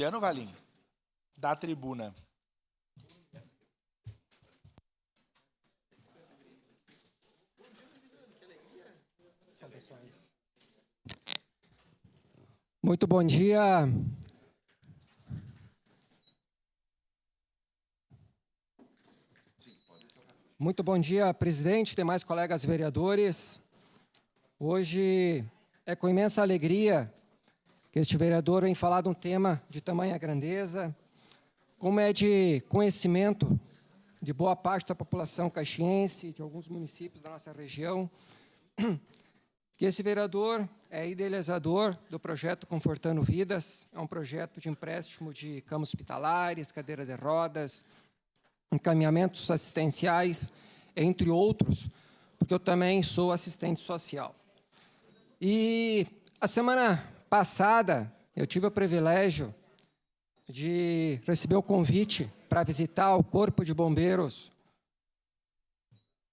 Juliano Valim, da tribuna. Muito bom dia. Muito bom dia, presidente, demais colegas vereadores. Hoje é com imensa alegria que este vereador vem falar de um tema de tamanha grandeza, como é de conhecimento de boa parte da população caxiense, de alguns municípios da nossa região, que esse vereador é idealizador do projeto Confortando Vidas, é um projeto de empréstimo de camas hospitalares, cadeira de rodas, encaminhamentos assistenciais, entre outros, porque eu também sou assistente social. E a semana passada, eu tive o privilégio de receber o convite para visitar o Corpo de Bombeiros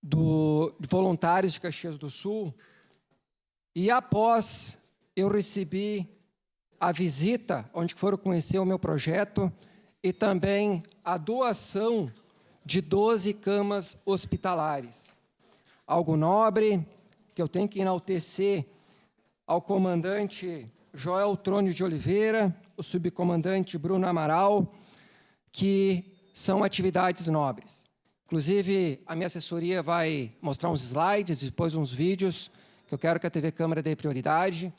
de voluntários de Caxias do Sul, e após eu recebi a visita, onde foram conhecer o meu projeto, e também a doação de 12 camas hospitalares. Algo nobre, que eu tenho que enaltecer ao comandante Joel Trônio de Oliveira, o subcomandante Bruno Amaral, que são atividades nobres. Inclusive, a minha assessoria vai mostrar uns slides, depois uns vídeos, que eu quero que a TV Câmara dê prioridade,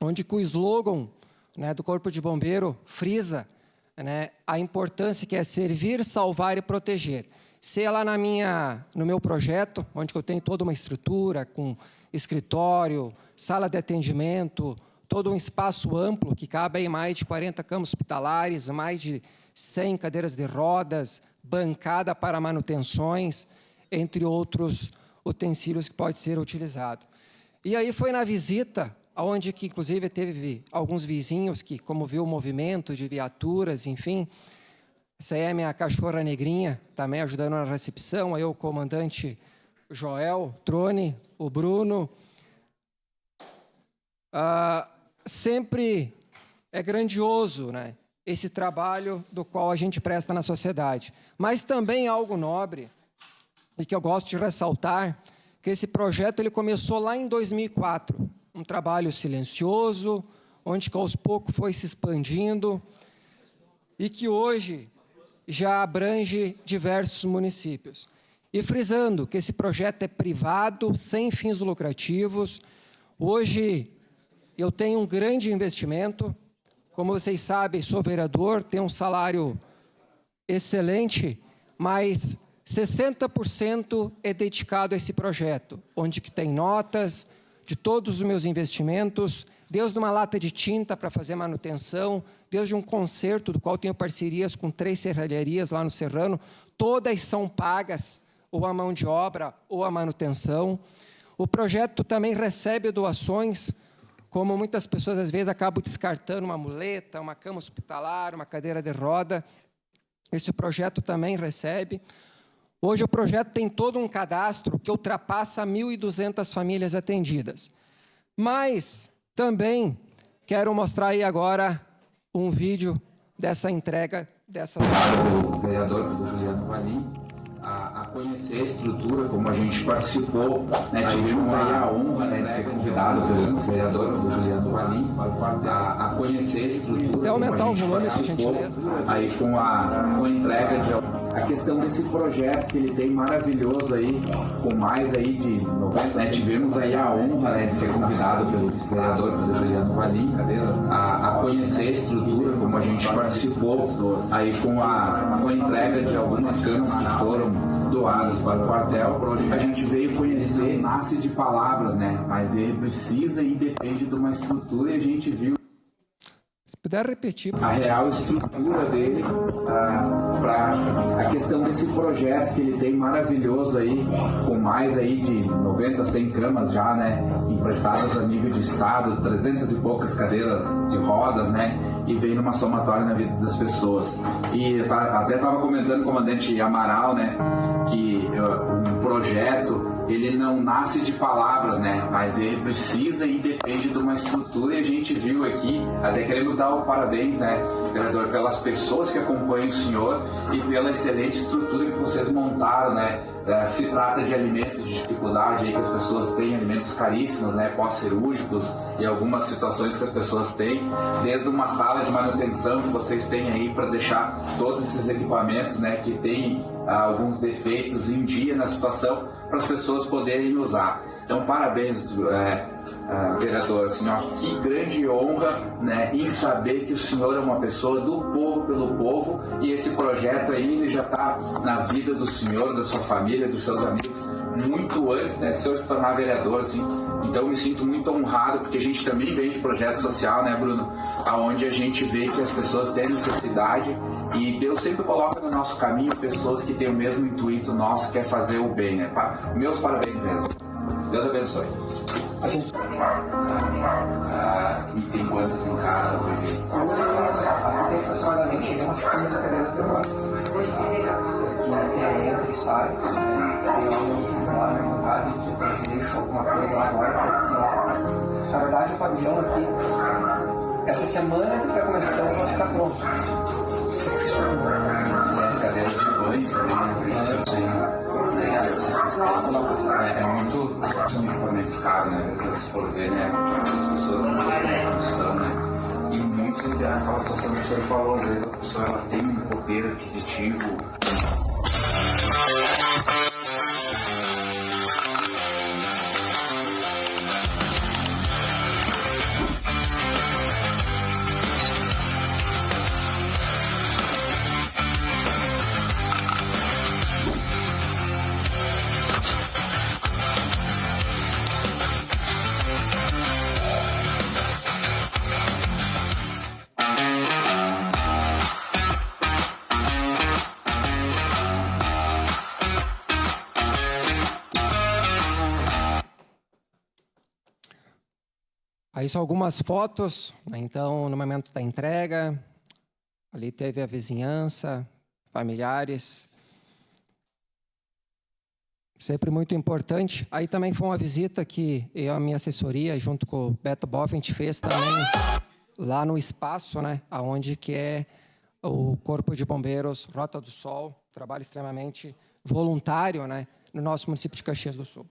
onde com o slogan, né, do Corpo de Bombeiro frisa, né, a importância que é servir, salvar e proteger. Se lá no meu projeto, onde eu tenho toda uma estrutura com escritório, sala de atendimento, todo um espaço amplo que cabe aí mais de 40 camas hospitalares, mais de 100 cadeiras de rodas, bancada para manutenções, entre outros utensílios que pode ser utilizado. E aí foi na visita, onde que inclusive teve alguns vizinhos que, como viu o movimento de viaturas, enfim, essa aí é a minha cachorra negrinha, também ajudando na recepção, aí o comandante Joel Trone, o Bruno. Sempre é grandioso, né, esse trabalho do qual a gente presta na sociedade. Mas também algo nobre, e que eu gosto de ressaltar, que esse projeto ele começou lá em 2004, um trabalho silencioso, onde que aos poucos foi se expandindo, e que hoje já abrange diversos municípios. E frisando que esse projeto é privado, sem fins lucrativos. Hoje eu tenho um grande investimento, como vocês sabem, sou vereador, tenho um salário excelente, mas 60% é dedicado a esse projeto, onde que tem notas de todos os meus investimentos, desde uma lata de tinta para fazer manutenção, desde um conserto, do qual tenho parcerias com 3 serralharias lá no Serrano, todas são pagas, ou a mão de obra, ou a manutenção. O projeto também recebe doações, como muitas pessoas às vezes acabam descartando uma muleta, uma cama hospitalar, uma cadeira de roda. Esse projeto também recebe. Hoje o projeto tem todo um cadastro que ultrapassa 1.200 famílias atendidas. Mas também quero mostrar aí agora um vídeo dessa entrega dessa... O vereador do Juliano Valim a conhecer a estrutura, como a gente participou, né, tivemos aí a honra, né, de ser convidado pelo vereador do Juliano Valim a conhecer a estrutura. Pode aumentar o volume, por gentileza. Aí com a entrega de... A questão desse projeto que ele tem maravilhoso aí, com mais aí de 90, né, tivemos aí a honra, né, de ser convidado pelo vereador do Juliano Valim a conhecer a estrutura, como a gente participou, aí com a entrega de algumas camas que foram doadas para o quartel. A gente veio conhecer, nasce de palavras, né, mas ele precisa e depende de uma estrutura, e a gente viu se puder repetir a real estrutura dele, para a questão desse projeto que ele tem maravilhoso aí, com mais aí de 90, 100 camas já, né, emprestadas a nível de estado, 300 e poucas cadeiras de rodas, né, e vem numa somatória na vida das pessoas. E até estava comentando com o comandante Amaral, né, que um projeto ele não nasce de palavras, né? Mas ele precisa e depende de uma estrutura, e a gente viu aqui, até queremos dar o parabéns, né, vereador, pelas pessoas que acompanham o senhor e pela excelente estrutura que vocês montaram, né? Se trata de alimentos de dificuldade, aí que as pessoas têm alimentos caríssimos, né, pós-cirúrgicos, e algumas situações que as pessoas têm, desde uma sala de manutenção que vocês têm aí para deixar todos esses equipamentos, né, que têm alguns defeitos em dia na situação, para as pessoas poderem usar. Então, parabéns, vereador, assim, ó, que grande honra, né, em saber que o senhor é uma pessoa do povo, pelo povo, e esse projeto aí ele já está na vida do senhor, da sua família, dos seus amigos, muito antes, né, de o senhor se tornar vereador, assim. Então, eu me sinto muito honrado, porque a gente também vem de projeto social, né, Bruno, aonde a gente vê que as pessoas têm necessidade, e Deus sempre coloca no nosso caminho pessoas que têm o mesmo intuito nosso, que é fazer o bem, né. Meus parabéns mesmo. Deus abençoe. A gente E tem quantas em casa hoje? tem aproximadamente umas 15 cadeiras de roda. Que entra e sai. Tem lá na vontade que a gente deixou alguma coisa lá agora. Na verdade, o pavilhão aqui, essa semana que está começando, vai ficar pronto. As cadeiras de banho também, é muito. São equipamentos caros, né? Se for ver, né? As pessoas não têm condição, né? E muitos, aquela situação que o senhor falou, às vezes a pessoa ela tem um poder aquisitivo. Aí são algumas fotos, né? Então, no momento da entrega, ali teve a vizinhança, familiares. Sempre muito importante. Aí também foi uma visita que eu, a minha assessoria, junto com o Beto Boff, a gente fez também lá no espaço, né? Onde que é o Corpo de Bombeiros Rota do Sol, trabalho extremamente voluntário, né? No nosso município de Caxias do Sul.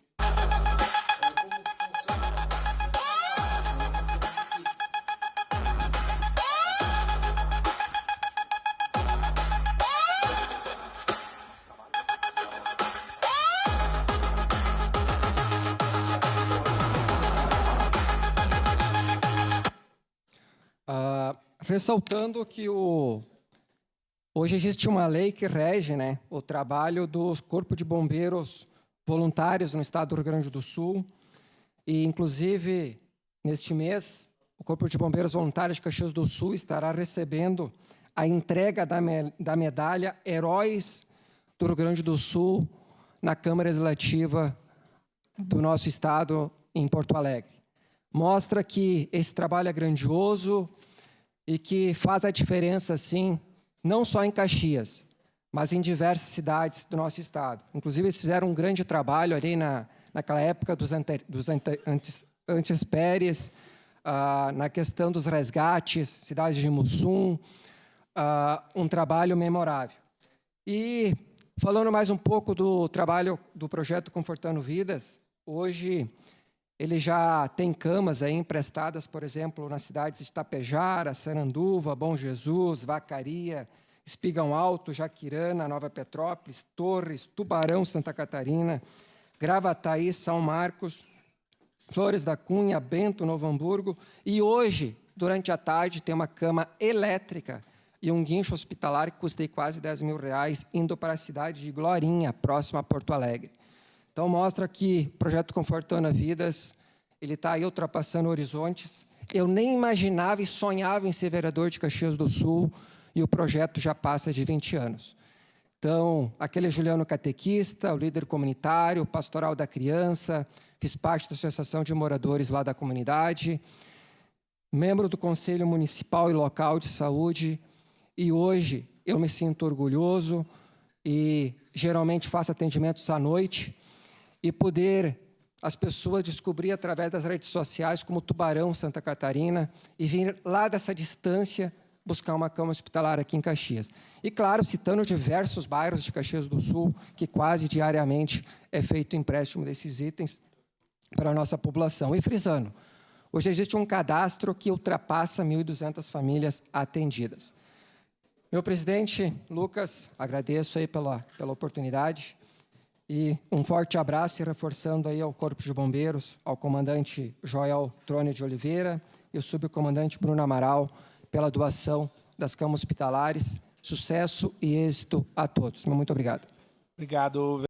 Ressaltando que hoje existe uma lei que rege, né, o trabalho dos Corpos de Bombeiros voluntários no estado do Rio Grande do Sul. E, inclusive, neste mês, o Corpo de Bombeiros Voluntários de Caxias do Sul estará recebendo a entrega da medalha Heróis do Rio Grande do Sul na Câmara Legislativa do nosso estado, em Porto Alegre. Mostra que esse trabalho é grandioso e que faz a diferença, sim, não só em Caxias, mas em diversas cidades do nosso estado. Inclusive, eles fizeram um grande trabalho ali naquela época dos antespéries, na questão dos resgates, cidades de Mussum, um trabalho memorável. E, falando mais um pouco do trabalho do projeto Confortando Vidas, hoje ele já tem camas aí emprestadas, por exemplo, nas cidades de Tapejara, Saranduva, Bom Jesus, Vacaria, Espigão Alto, Jaquirana, Nova Petrópolis, Torres, Tubarão, Santa Catarina, Gravataí, São Marcos, Flores da Cunha, Bento, Novo Hamburgo. E hoje, durante a tarde, tem uma cama elétrica e um guincho hospitalar que custei quase R$10 mil, indo para a cidade de Glorinha, próxima a Porto Alegre. Então, mostra que o projeto Confortando Vidas, ele está aí ultrapassando horizontes. Eu nem imaginava e sonhava em ser vereador de Caxias do Sul, e o projeto já passa de 20 anos. Então, aquele Juliano catequista, o líder comunitário, o pastoral da criança, fiz parte da Associação de Moradores lá da comunidade, membro do Conselho Municipal e Local de Saúde, e hoje eu me sinto orgulhoso e geralmente faço atendimentos à noite, e poder as pessoas descobrir através das redes sociais como Tubarão, Santa Catarina, e vir lá dessa distância buscar uma cama hospitalar aqui em Caxias. E, claro, citando diversos bairros de Caxias do Sul, que quase diariamente é feito o empréstimo desses itens para a nossa população. E frisando, hoje existe um cadastro que ultrapassa 1.200 famílias atendidas. Meu presidente, Lucas, agradeço aí pela oportunidade e um forte abraço e reforçando aí ao Corpo de Bombeiros, ao comandante Joel Trone de Oliveira e o subcomandante Bruno Amaral pela doação das camas hospitalares. Sucesso e êxito a todos. Muito obrigado. Obrigado.